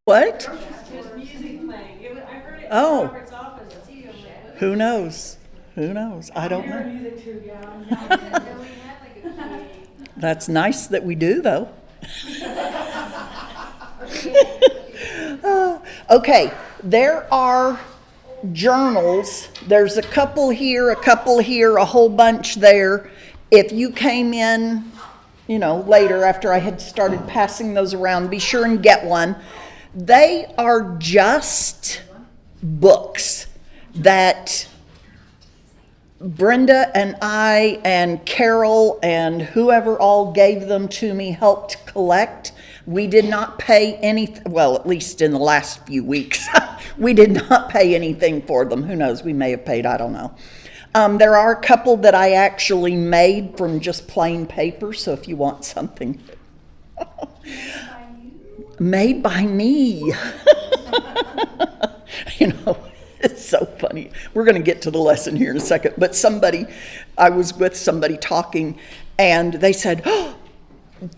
What? Just music playing. I heard it in Oh. Robert's office. Who knows? Who knows? I don't know. Music too, yeah. That's nice that we do, though. Okay, there are journals. There's a couple here, a whole bunch there. If you came in, later after I had started passing those around, be sure and get one. They are just books that Brenda and I and Carol and whoever all gave them to me helped collect. We did not pay well, at least in the last few weeks, we did not pay anything for them. Who knows? We may have paid, I don't know. There are a couple that I actually made from just plain paper, so if you want something. Made by me. It's so funny. We're going to get to the lesson here in a second. But I was with somebody talking, and they said,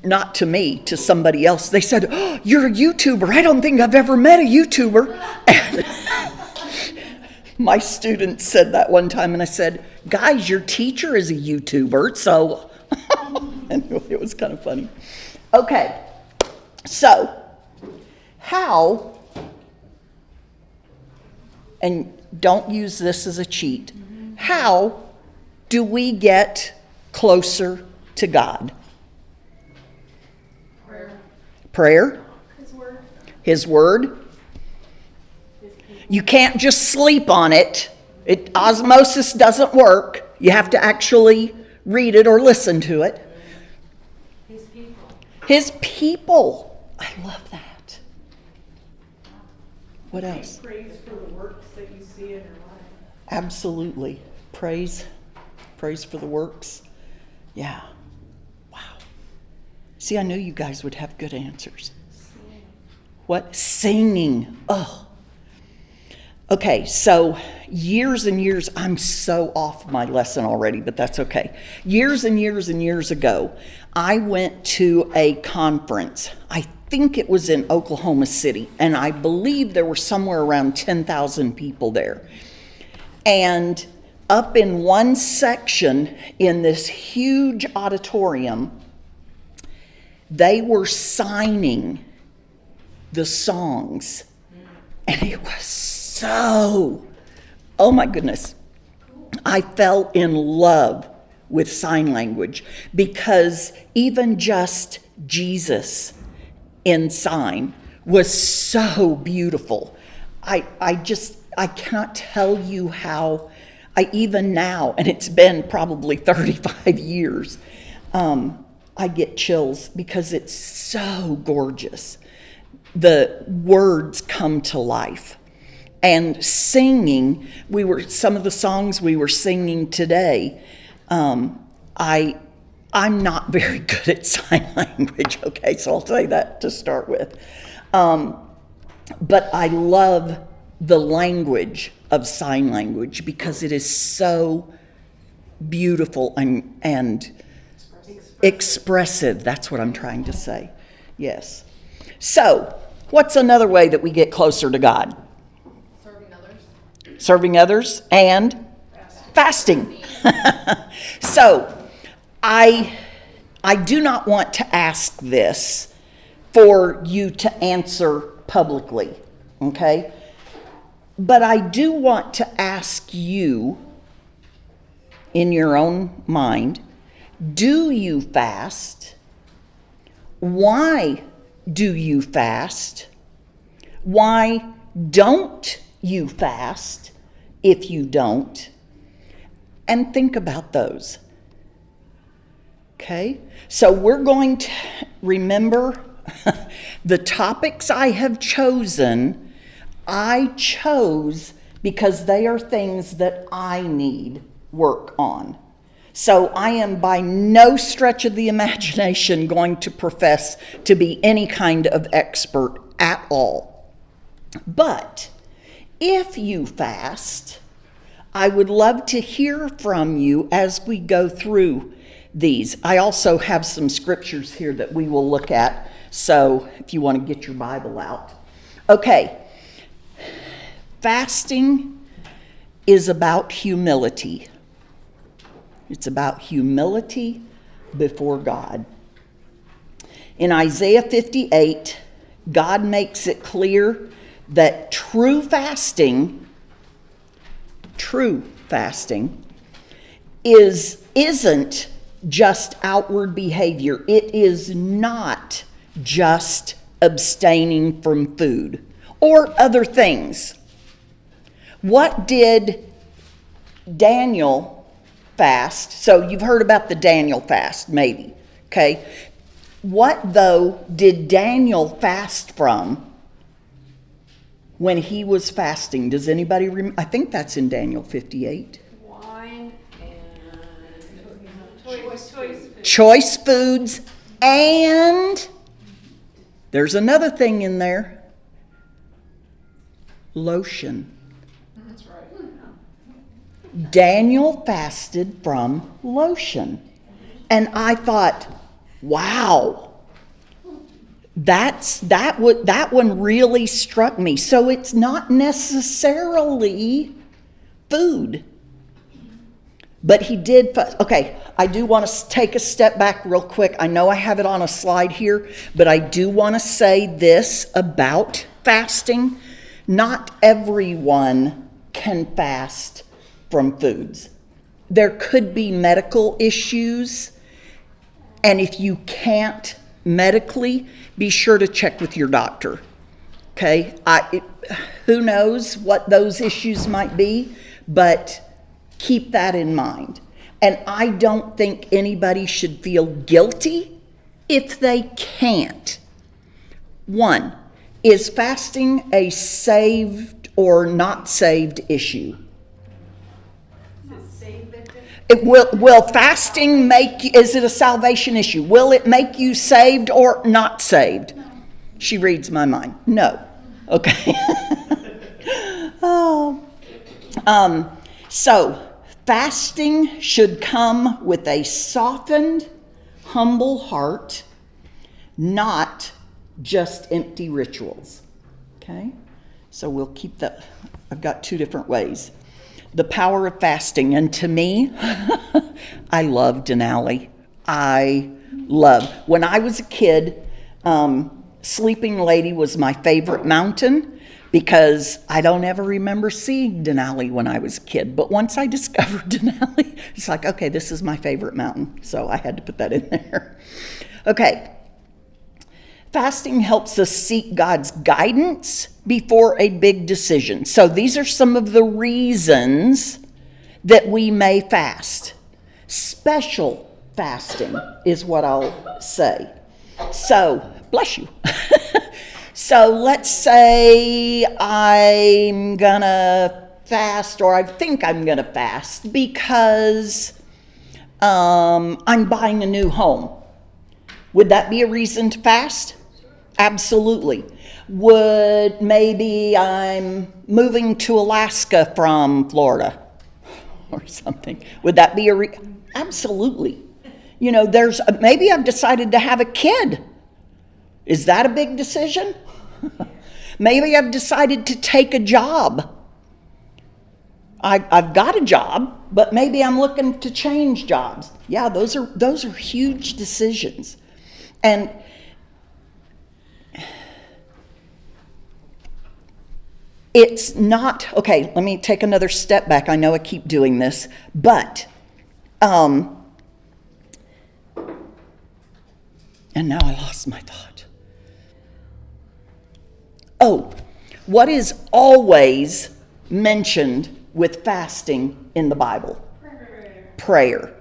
not to me, to somebody else. They said, you're a YouTuber. I don't think I've ever met a YouTuber. And my student said that one time, and I said, guys, your teacher is a YouTuber. So anyway, it was kind of funny. Okay, so how... and don't use this as a cheat. How do we get closer to God? Prayer. His word. You can't just sleep on it. Osmosis doesn't work. You have to actually read it or listen to it. His people. I love that. What else? Praise for the works that you see in your life. Absolutely. Praise for the works. Yeah. Wow. See, I knew you guys would have good answers. What? Singing. Oh. Okay, so years and years, I'm so off my lesson already, but that's okay. Years and years and years ago, I went to a conference. I think it was in Oklahoma City, and I believe there were somewhere around 10,000 people there. And up in one section in this huge auditorium, they were signing the songs. And it was so, oh my goodness, I fell in love with sign language, because even just Jesus in sign was so beautiful. I cannot tell you how, even now, and it's been probably 35 years, I get chills because it's so gorgeous. The words come to life. And singing, some of the songs we were singing today, I'm not very good at sign language, okay, so I'll say that to start with. But I love the language of sign language because it is so beautiful and expressive. That's what I'm trying to say. Yes. So, what's another way that we get closer to God? Serving others and fasting. So, I do not want to ask this for you to answer publicly, okay? But I do want to ask you, in your own mind, do you fast? Why do you fast? Why don't you fast if you don't? And think about those. Okay? So we're going to remember the topics I have chosen. I chose because they are things that I need work on. So I am by no stretch of the imagination going to profess to be any kind of expert at all. But if you fast, I would love to hear from you as we go through these. I also have some scriptures here that we will look at, so if you want to get your Bible out. Okay. Fasting is about humility. It's about humility before God. In Isaiah 58, God makes it clear that true fasting isn't just outward behavior. It is not just abstaining from food or other things. What did Daniel fast? So you've heard about the Daniel fast, maybe, okay? What, though, did Daniel fast from when he was fasting? Does anybody remember? I think that's in Daniel 58. Wine and choice food. Choice foods, and there's another thing in there. Lotion. That's right. Daniel fasted from lotion. And I thought, wow, that one really struck me. So it's not necessarily food. But he did, okay, I do want to take a step back real quick. I know I have it on a slide here, but I do want to say this about fasting. Not everyone can fast from foods. There could be medical issues, and if you can't medically, be sure to check with your doctor. Okay? Who knows what those issues might be, but keep that in mind. And I don't think anybody should feel guilty if they can't. One, is fasting a saved or not saved issue? Will fasting is it a salvation issue? Will it make you saved or not saved? No. She reads my mind. No. Okay. So, fasting should come with a softened, humble heart, not just empty rituals. Okay? So we'll keep that. I've got two different ways. The power of fasting. And to me, I love Denali. When I was a kid, Sleeping Lady was my favorite mountain because I don't ever remember seeing Denali when I was a kid. But once I discovered Denali, it's like, okay, this is my favorite mountain. So I had to put that in there. Okay. Fasting helps us seek God's guidance before a big decision. So these are some of the reasons that we may fast. Special fasting is what I'll say. So, bless you. So let's say I'm gonna fast, or I think I'm gonna fast because I'm buying a new home. Would that be a reason to fast? Absolutely. Would maybe I'm moving to Alaska from Florida or something. Would that be absolutely. You know, maybe I've decided to have a kid. Is that a big decision? Maybe I've decided to take a job. I've got a job, but maybe I'm looking to change jobs. Yeah, those are huge decisions. And it's not, okay, let me take another step back. I know I keep doing this, but, and now I lost my thought. Oh, what is always mentioned with fasting in the Bible? Prayer.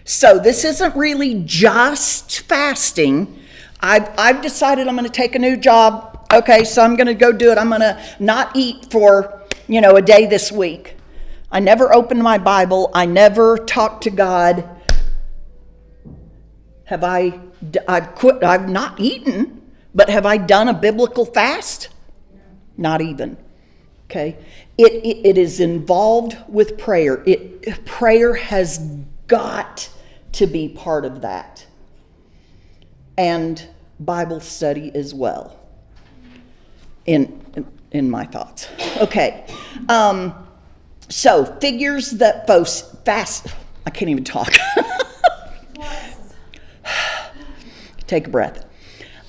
So this isn't really just fasting. I've decided I'm going to take a new job. Okay, so I'm going to go do it. I'm going to not eat for, a day this week. I never opened my Bible. I never talked to God. I've not eaten, but have I done a biblical fast? Not even. Okay? It is involved with prayer. Prayer has got to be part of that. And Bible study as well. in my thoughts. Okay. So figures that fast. I can't even talk. Take a breath.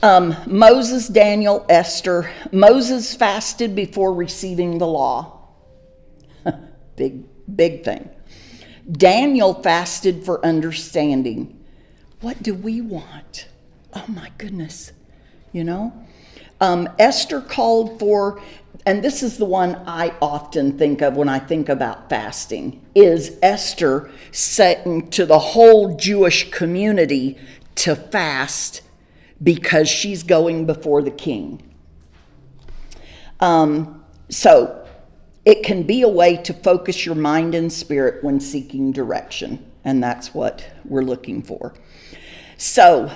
Moses, Daniel, Esther. Moses fasted before receiving the law. Big thing. Daniel fasted for understanding. What do we want? Oh my goodness. You know? Esther called for, and this is the one I often think of when I think about fasting, is Esther saying to the whole Jewish community to fast because she's going before the king. So it can be a way to focus your mind and spirit when seeking direction, and that's what we're looking for. So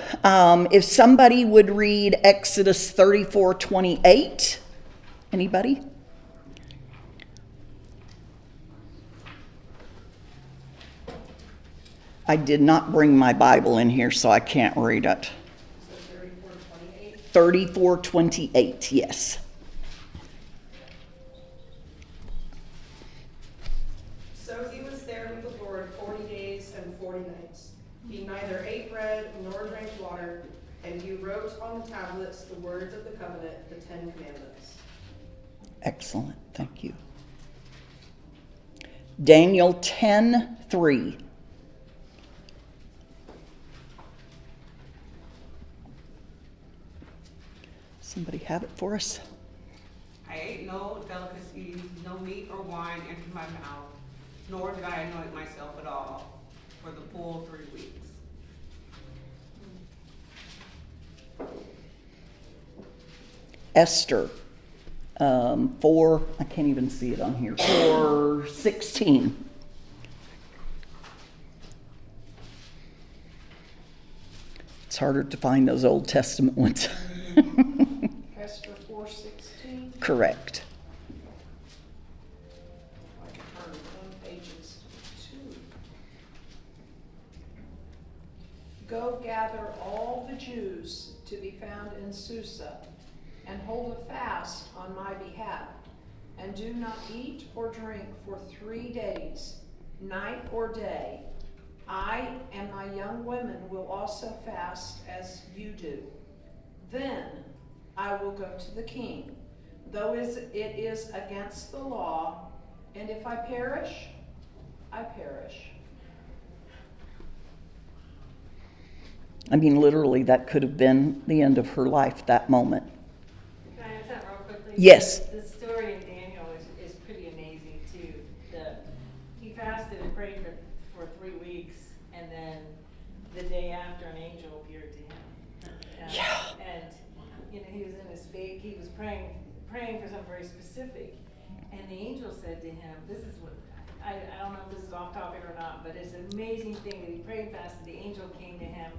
if somebody would read Exodus 34:28, anybody? I did not bring my Bible in here, so I can't read it. 34:28, yes. So he was there with the Lord 40 days and 40 nights. He neither ate bread nor drank water, and he wrote on the tablets the words of the covenant, the 10 Commandments. Excellent, thank you. Daniel 10:3. Somebody have it for us? I ate no delicacies, no meat or wine entered my mouth, nor did I anoint myself at all for the full 3 weeks. Esther 4, I can't even see it on here, 4:16. It's harder to find those Old Testament ones. Esther 4:16. Correct. I can turn 1 pages to 2. Go gather all the Jews to be found in Susa, and hold a fast on my behalf, and do not eat or drink for 3 days, night or day. I and my young women will also fast as you do. Then I will go to the king, though it is against the law, and if I perish, I perish. I mean, literally, that could have been the end of her life, that moment. Can I add something real quickly? Yes. The story in Daniel is pretty amazing too. He fasted and prayed for 3 weeks, and then the day after an angel appeared to him. Yeah. And he was in his faith, he was praying for something very specific. And the angel said to him, this is what, I don't know if this is off topic or not, but it's an amazing thing that he prayed fast, and the angel came to him.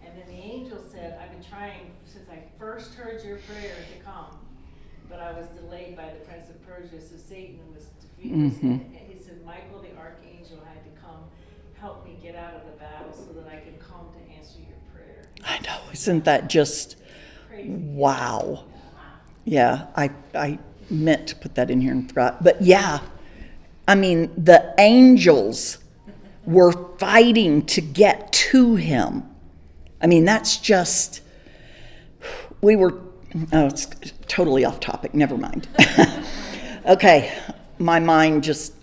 And then the angel said, I've been trying since I first heard your prayer to come, but I was delayed by the prince of Persia, so Satan was defeated. Mhm. And he said, Michael the archangel had to come help me get out of the battle so that I could come to answer your prayer. I know, isn't that just Crazy. wow? Yeah, I meant to put that in here and forgot. But yeah, I mean, the angels were fighting to get to him. I mean, that's just, it's totally off topic, never mind. Okay, my mind just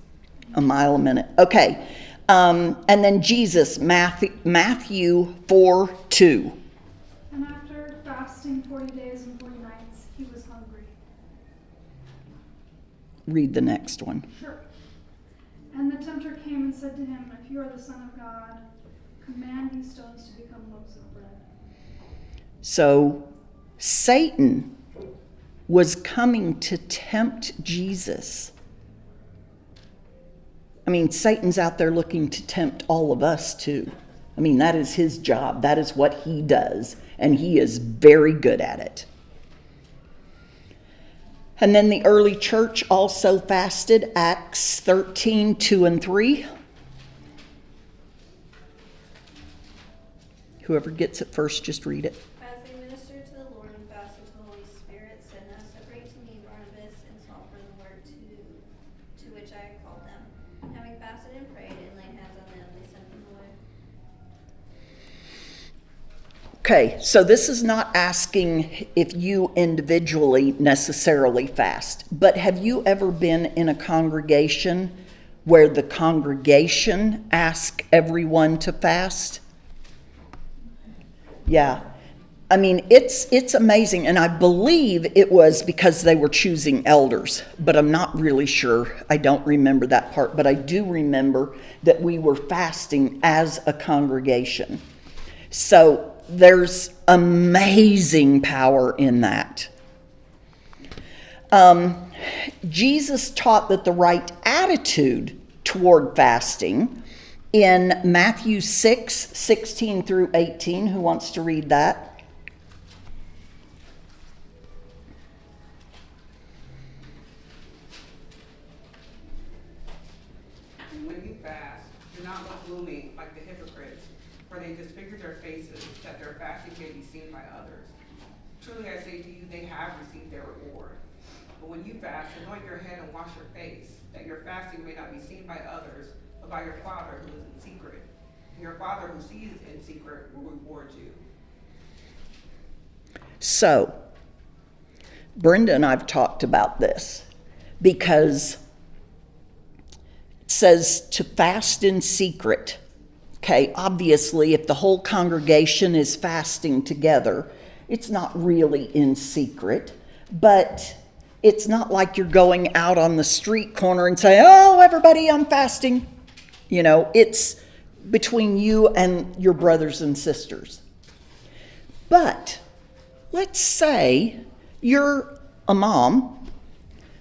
a mile a minute. Okay, and then Jesus, Matthew 4:2. And after fasting 40 days and 40 nights, he was hungry. Read the next one. Sure. And the tempter came and said to him, if you are the Son of God, command these stones to become loaves of bread. So Satan was coming to tempt Jesus. I mean, Satan's out there looking to tempt all of us too. I mean, that is his job. That is what he does, and he is very good at it. And then the early church also fasted, Acts 13:2 and 3. Whoever gets it first, just read it. As they ministered to the Lord and fasted to the Holy Spirit said, "Now separate to me Barnabas and Saul for the work to which I have called them." Having fasted and prayed and laid hands on them, they sent them away. Okay, so this is not asking if you individually necessarily fast, but have you ever been in a congregation where the congregation asks everyone to fast? Yeah. I mean, it's amazing, and I believe it was because they were choosing elders, but I'm not really sure. I don't remember that part, but I do remember that we were fasting as a congregation. So there's amazing power in that. Jesus taught that the right attitude toward fasting in Matthew 6:16 through 18. Who wants to read that? When you fast, do not look gloomy like the hypocrites, for they disfigure their faces, that their fasting may be seen by others. Truly I say to you, they have received their reward. But when you fast, anoint your head and wash your face, that your fasting may not be seen by others, but by your Father who is in secret. And your Father who sees in secret will reward you. So, Brenda and I've talked about this because it says to fast in secret. Okay, obviously, if the whole congregation is fasting together, it's not really in secret, but it's not like you're going out on the street corner and saying, "Oh, everybody, I'm fasting." You know, it's between you and your brothers and sisters. But let's say you're a mom,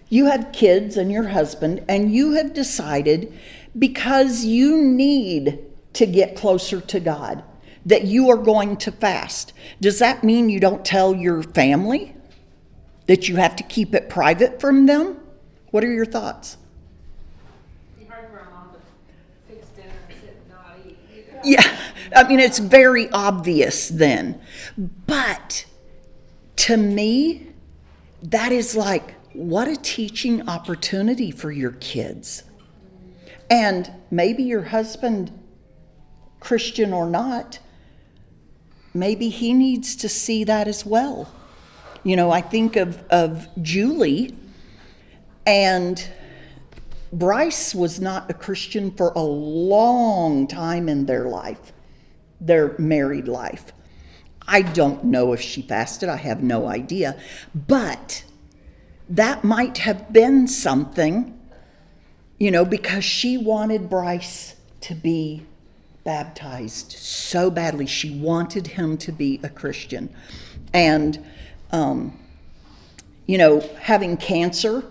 you have kids and your husband, and you have decided because you need to get closer to God that you are going to fast. Does that mean you don't tell your family? That you have to keep it private from them? What are your thoughts? It's hard for a mom to fix dinner and sit and not eat. Yeah, I mean, it's very obvious then. But to me, that is like, what a teaching opportunity for your kids. And maybe your husband, Christian or not, maybe he needs to see that as well. You know, I think of Julie, and Bryce was not a Christian for a long time in their life, their married life. I don't know if she fasted, I have no idea, but that might have been something, you know, because she wanted Bryce to be baptized so badly. She wanted him to be a Christian. And you know, having cancer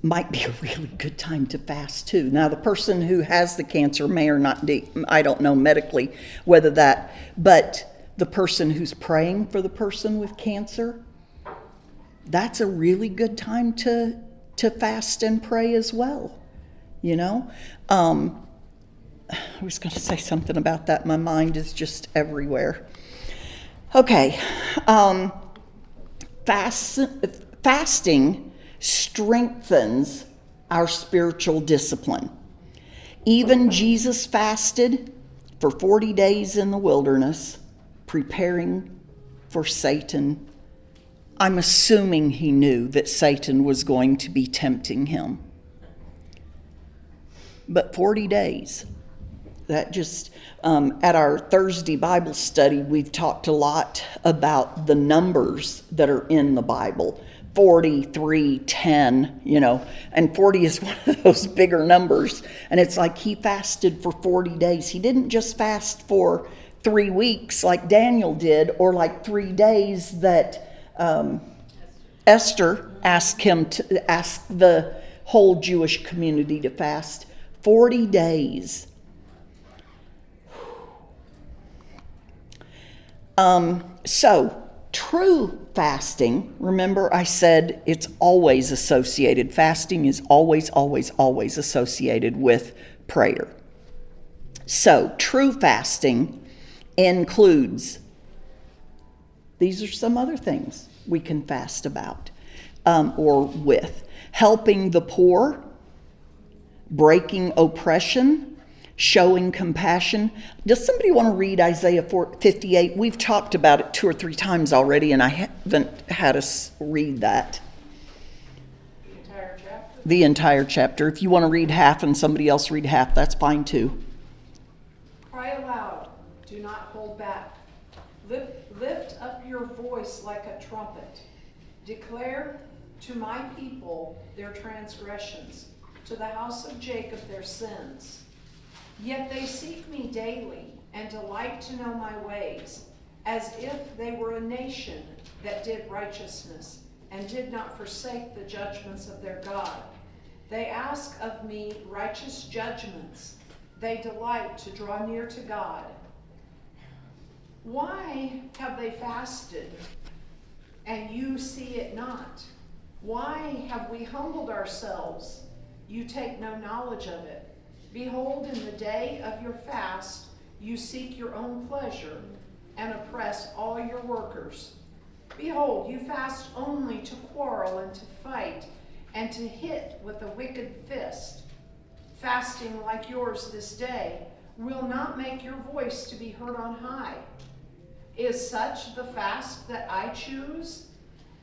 might be a really good time to fast too. Now, the person who has the cancer may or not be, I don't know medically whether that, but the person who's praying for the person with cancer, that's a really good time to fast and pray as well, you know? I was going to say something about that. My mind is just everywhere. Okay, fasting strengthens our spiritual discipline. Even Jesus fasted for 40 days in the wilderness, preparing for Satan. I'm assuming he knew that Satan was going to be tempting him. But 40 days, that just, at our Thursday Bible study, we've talked a lot about the numbers that are in the Bible. 43, 10, you know, and 40 is one of those bigger numbers. And it's like he fasted for 40 days. He didn't just fast for 3 weeks like Daniel did, or like 3 days that Esther asked him to ask the whole Jewish community to fast. 40 days. So true fasting, remember I said it's always associated. Fasting is always, always, always associated with prayer. So true fasting includes These are some other things we can fast about or with. Helping the poor, breaking oppression, showing compassion. Does somebody want to read Isaiah 58? We've talked about it 2 or 3 times already, and I haven't had us read that. The entire chapter? The entire chapter. If you want to read half and somebody else read half, that's fine too. Cry aloud, do not hold back. Lift up your voice like a trumpet. Declare to my people their transgressions, to the house of Jacob their sins. Yet they seek me daily and delight to know my ways, as if they were a nation that did righteousness and did not forsake the judgments of their God. They ask of me righteous judgments. They delight to draw near to God. Why have they fasted and you see it not? Why have we humbled ourselves? You take no knowledge of it. Behold, in the day of your fast, you seek your own pleasure and oppress all your workers. Behold, you fast only to quarrel and to fight and to hit with a wicked fist. Fasting like yours this day will not make your voice to be heard on high. Is such the fast that I choose,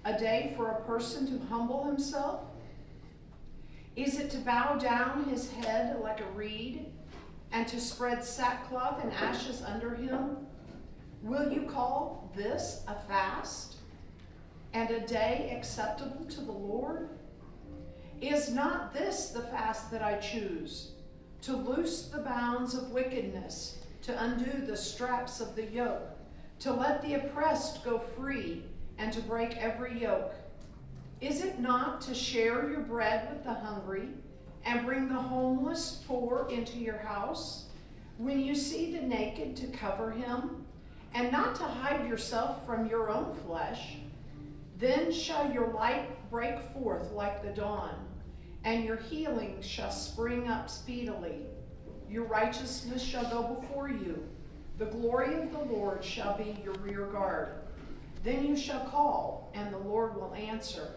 a day for a person to humble himself? Is it to bow down his head like a reed, and to spread sackcloth and ashes under him? Will you call this a fast, and a day acceptable to the Lord? Is not this the fast that I choose, to loose the bounds of wickedness, to undo the straps of the yoke, to let the oppressed go free, and to break every yoke? Is it not to share your bread with the hungry, and bring the homeless poor into your house? When you see the naked, to cover him, and not to hide yourself from your own flesh? Then shall your light break forth like the dawn, and your healing shall spring up speedily. Your righteousness shall go before you. The glory of the Lord shall be your rear guard. Then you shall call, and the Lord will answer.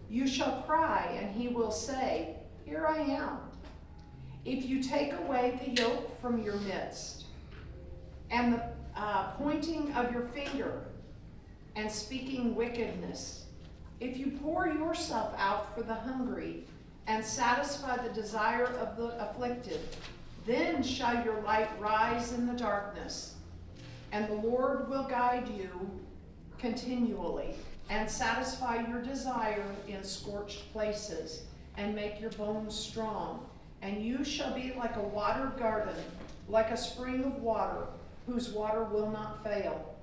You shall cry, and he will say, Here I am. If you take away the yoke from your midst, and the pointing of your finger, and speaking wickedness, if you pour yourself out for the hungry, and satisfy the desire of the afflicted, then shall your light rise in the darkness, and the Lord will guide you continually, and satisfy your desire in scorched places, and make your bones strong. And you shall be like a watered garden, like a spring of water, whose water will not fail.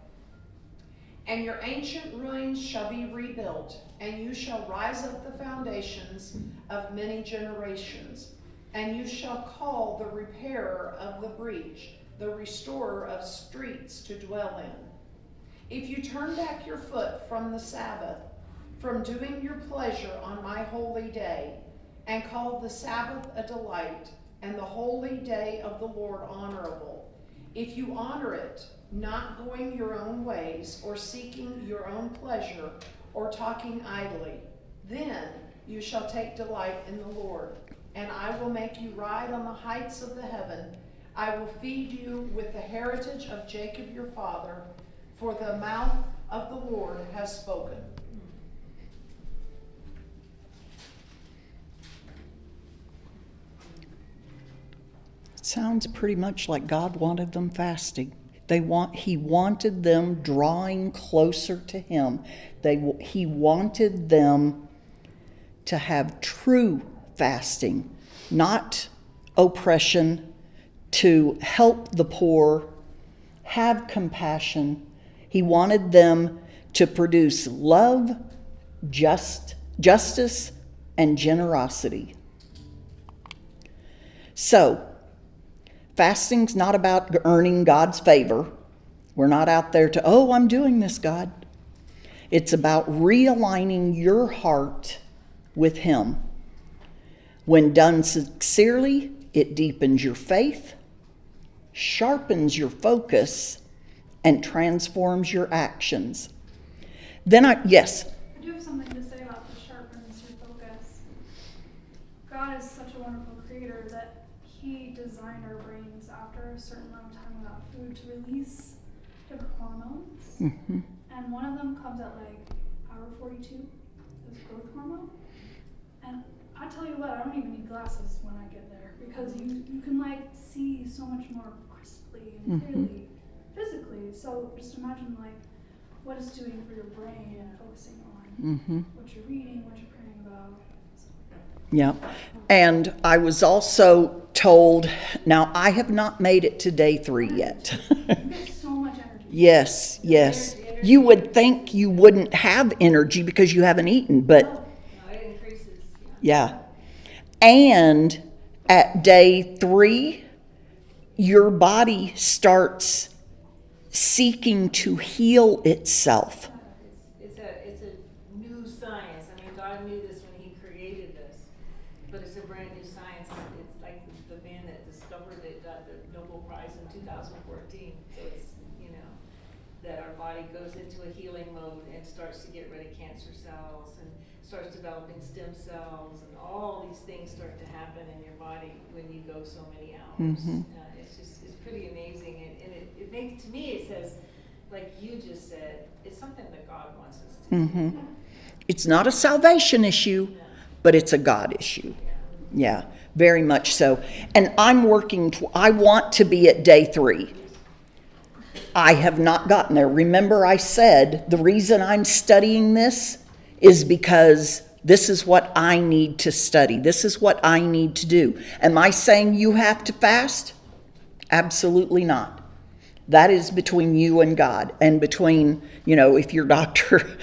And your ancient ruins shall be rebuilt, and you shall rise up the foundations of many generations. And you shall call the repairer of the breach, the restorer of streets to dwell in. If you turn back your foot from the Sabbath, from doing your pleasure on my holy day, and call the Sabbath a delight, and the holy day of the Lord honorable, if you honor it, not going your own ways, or seeking your own pleasure, or talking idly, then you shall take delight in the Lord. And I will make you ride on the heights of the heaven. I will feed you with the heritage of Jacob your father, for the mouth of the Lord has spoken. Sounds pretty much like God wanted them fasting. He wanted them drawing closer to him. He wanted them to have true fasting, not oppression, to help the poor, have compassion. He wanted them to produce love, justice, and generosity. So, fasting's not about earning God's favor. We're not out there to, oh, I'm doing this, God. It's about realigning your heart with him. When done sincerely, it deepens your faith, sharpens your focus, and transforms your actions. Yes. I do have something to say about the sharpens your focus. God is such a wonderful creator that He designed our brains after a certain amount of time without food to release different hormones. Mm-hmm. And one of them comes at like hour 42, is growth hormone. And I tell you what, I don't even need glasses when I get there because you can like see so much more crisply and clearly physically. So just imagine like what it's doing for your brain and focusing on what you're reading, what you're praying about. Yeah. And I was also told, now I have not made it to day 3 yet. You get so much energy. Yes, yes. You would think you wouldn't have energy because you haven't eaten, but No, it increases, yeah. And at day 3, your body starts seeking to heal itself. It's a new science. I mean, God knew this when He created this, but it's a brand new science. It's like the man that discovered it got the Nobel Prize in 2014. So it's, that our body goes into a healing mode and starts to get rid of cancer cells and starts developing stem cells, and all these things start to happen in your body when you go so many hours. It's pretty amazing, and it makes, to me, it says, like you just said, it's something that God wants us to do. It's not a salvation issue, but it's a God issue. Yeah, very much so. And I'm working, I want to be at day 3. I have not gotten there. Remember, I said the reason I'm studying this is because this is what I need to study. This is what I need to do. Am I saying you have to fast? Absolutely not. That is between you and God, and between, if your doctor,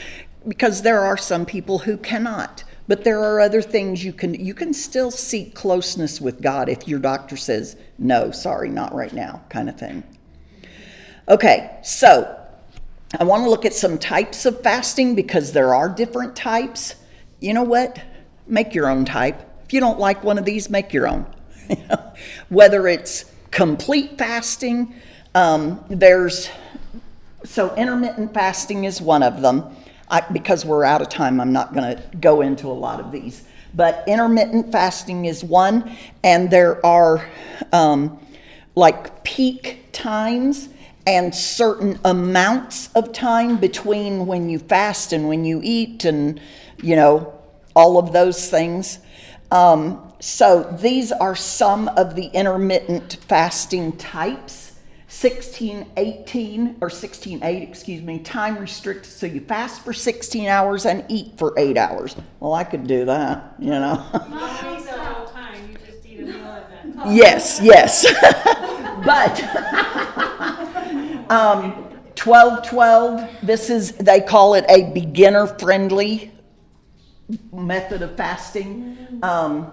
because there are some people who cannot. But there are other things you can still seek closeness with God if your doctor says, no, sorry, not right now, kind of thing. Okay, so I want to look at some types of fasting because there are different types. You know what? Make your own type. If you don't like one of these, make your own. Whether it's complete fasting, intermittent fasting is one of them. Because we're out of time, I'm not going to go into a lot of these. But intermittent fasting is one, and there are like peak times and certain amounts of time between when you fast and when you eat, and all of those things. So these are some of the intermittent fasting types. 16:8, time restricted, so you fast for 16 hours and eat for 8 hours. Well, I could do that, You don't eat the whole time, you just eat a meal at that. Yes. But 12-12, they call it a beginner-friendly method of fasting. A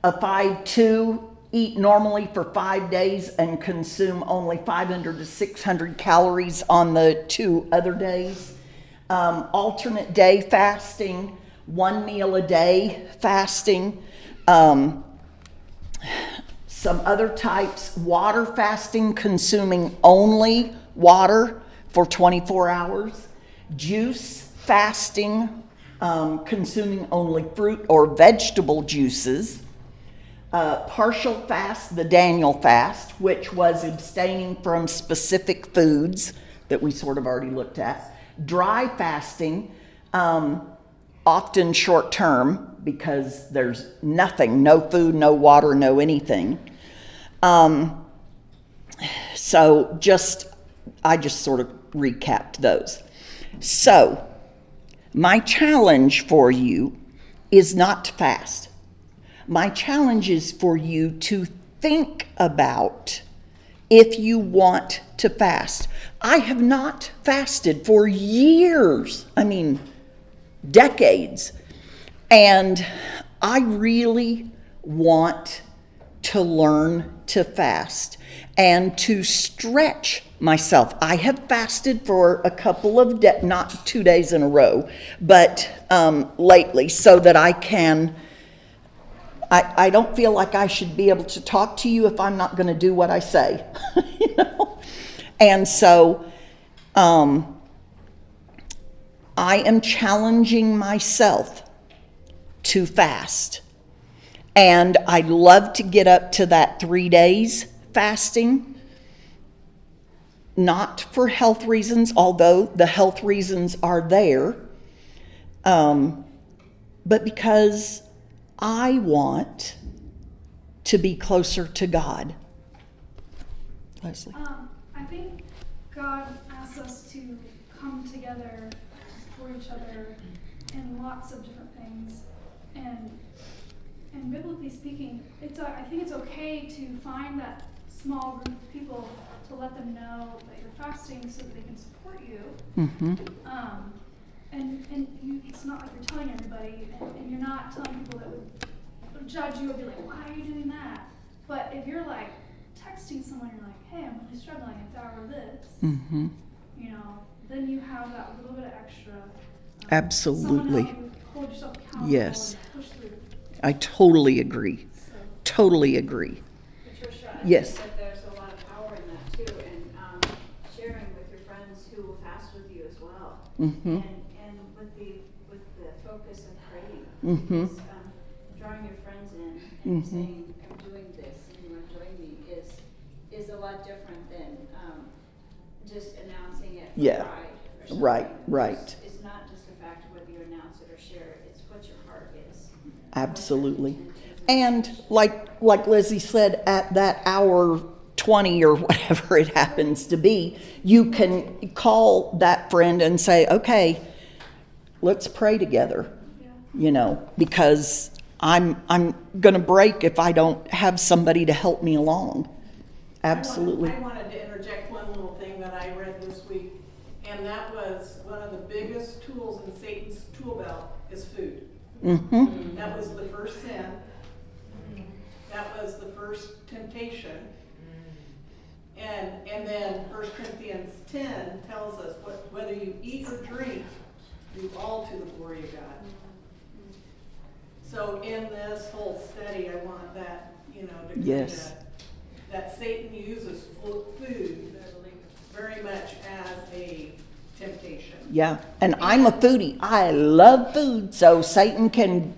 5-2, eat normally for 5 days and consume only 500 to 600 calories on the 2 other days. Alternate day fasting, 1 meal a day fasting. Some other types, water fasting, consuming only water for 24 hours. Juice fasting, consuming only fruit or vegetable juices. Partial fast, the Daniel fast, which was abstaining from specific foods that we sort of already looked at. Dry fasting, often short term because there's nothing, no food, no water, no anything. So I just sort of recapped those. So my challenge for you is not to fast. My challenge is for you to think about if you want to fast. I have not fasted for years, decades. And I really want to learn to fast and to stretch myself. I have fasted for a couple of not 2 days in a row, but lately, so that I can. I don't feel like I should be able to talk to you if I'm not going to do what I say, And so I am challenging myself to fast. And I'd love to get up to that 3 days fasting, not for health reasons, although the health reasons are there, but because I want to be closer to God. Leslie? I think God asks us to come together to support each other in lots of different things. And biblically speaking, I think it's okay to find that small group of people to let them know that you're fasting so that they can support you. Mm-hmm. It's not like you're telling everybody, and you're not telling people that would judge you or be like, why are you doing that? But if you're like texting someone, you're like, hey, I'm really struggling, it's hour this, Mm-hmm. Then you have that little bit of extra. Absolutely. Someone to help you hold yourself accountable Yes. and push through. I totally agree. So, Totally agree. Patricia, I Yes. think that there's a lot of power in that too, and sharing with your friends who will fast with you as well. Mm-hmm. And with the focus of praying. Mhm. Because, drawing your friends in and Mhm. saying, I'm doing this and you are joining me is a lot different than just announcing it for Yeah. pride or something. Right. It's not just a fact of whether you announce it or share it, it's what your heart is. Absolutely. And like Lizzie said, at that hour 20 or whatever it happens to be, you can call that friend and say, okay, let's pray together, because I'm going to break if I don't have somebody to help me along. Absolutely. I wanted to interject one little thing that I read this week, and that was one of the biggest tools in Satan's tool belt is food. Mm-hmm. That was the first sin. That was the first temptation. And then 1 Corinthians 10 tells us whether you eat or drink, do all to the glory of God. So in this whole study, I want that, to kind Yes. that Satan uses food very much as a temptation. Yeah. And I'm a foodie. I love food, so Satan can.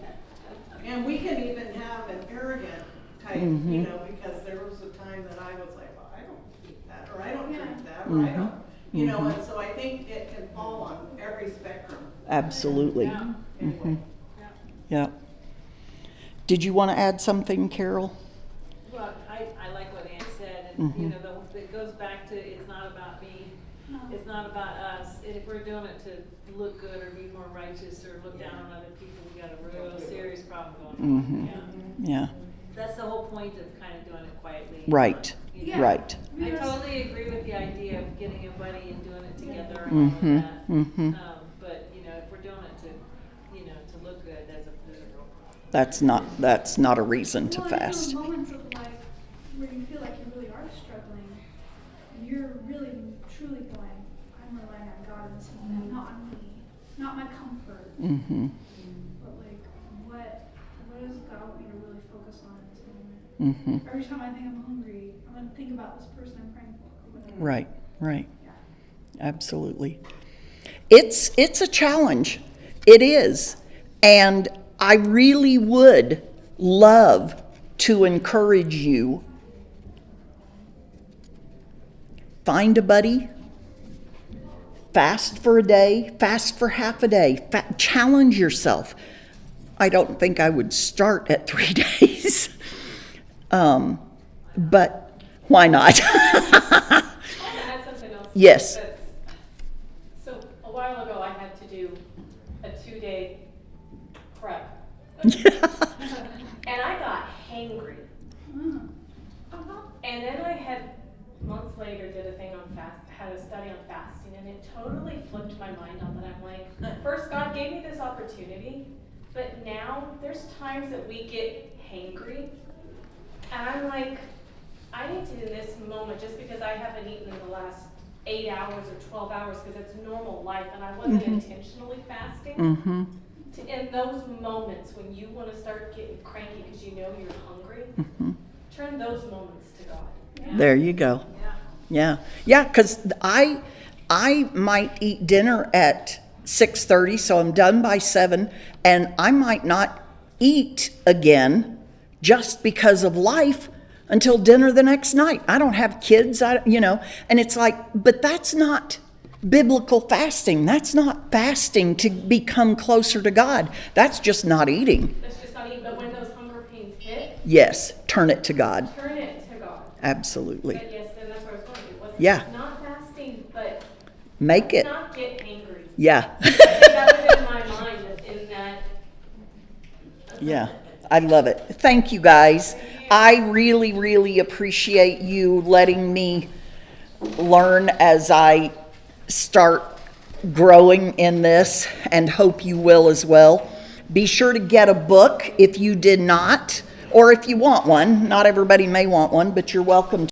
And we can even have an arrogant type, Mhm. because there was a time that I was like, well, I don't eat that, or I don't Yeah. drink that, or I don't, Mhm. and so I think it can fall on every spectrum. Absolutely. Yeah. Anyway. Yeah. Did you want to add something, Carol? Well, I like what Ann said, and, Mhm. it goes back to, it's not about me, No. it's not about us, and if we're doing it to look good or be more righteous or look down on other people, we got a real serious problem going on. Mhm. Yeah. Yeah. That's the whole point of kind of doing it quietly. Right. You Yeah. know? Right. I totally agree with the idea of getting a buddy and doing it together and all Mhm. of that. Mhm. But, if we're doing it to look good, there's a real problem. That's not a reason to Well, and fast. those moments of where you feel like you really are struggling, and you're really truly going, I'm relying on God in this moment, not on me, not my comfort, Mm-hmm. but what does God want me to really focus on in this moment? Mm-hmm. Every time I think I'm hungry, I'm gonna think about this person I'm praying for, or whatever. Right. Yeah. Absolutely. It's a challenge. It is. And I really would love to encourage you. Find a buddy. Fast for a day. Fast for half a day. Challenge yourself. I don't think I would start at 3 days. But why not? I want to add something else. Yes. So a while ago, I had to do a 2-day prep. And I got hangry. Mm. And then I had, months later, did a thing on had a study on fasting, and it totally flipped my mind on that. I'm like, first, God gave me this opportunity, but now there's times that we get hangry. And I'm like, I need to, in this moment, just because I haven't eaten in the last 8 hours or 12 hours, because it's normal life, and I wasn't intentionally fasting, Mm-hmm. in those moments when you want to start getting cranky because you know you're hungry, Mm-hmm. turn those moments to God. There you go. Yeah, because I might eat dinner at 6:30, so I'm done by 7, and I might not eat again just because of life until dinner the next night. I don't have kids, and it's like, but that's not biblical fasting. That's not fasting to become closer to God. That's just not eating. That's just not even, but when those hunger pains hit, Yes, turn it to God. turn it to God. Absolutely. But yes, and that's what I was going to do. It wasn't Yeah. not fasting, but Make it. not get angry. Yeah. That was in my mind in that. Yeah, I love it. Thank you, guys. I really, really appreciate you letting me learn as I start growing in this, and hope you will as well. Be sure to get a book if you did not, or if you want one. Not everybody may want one, but you're welcome to.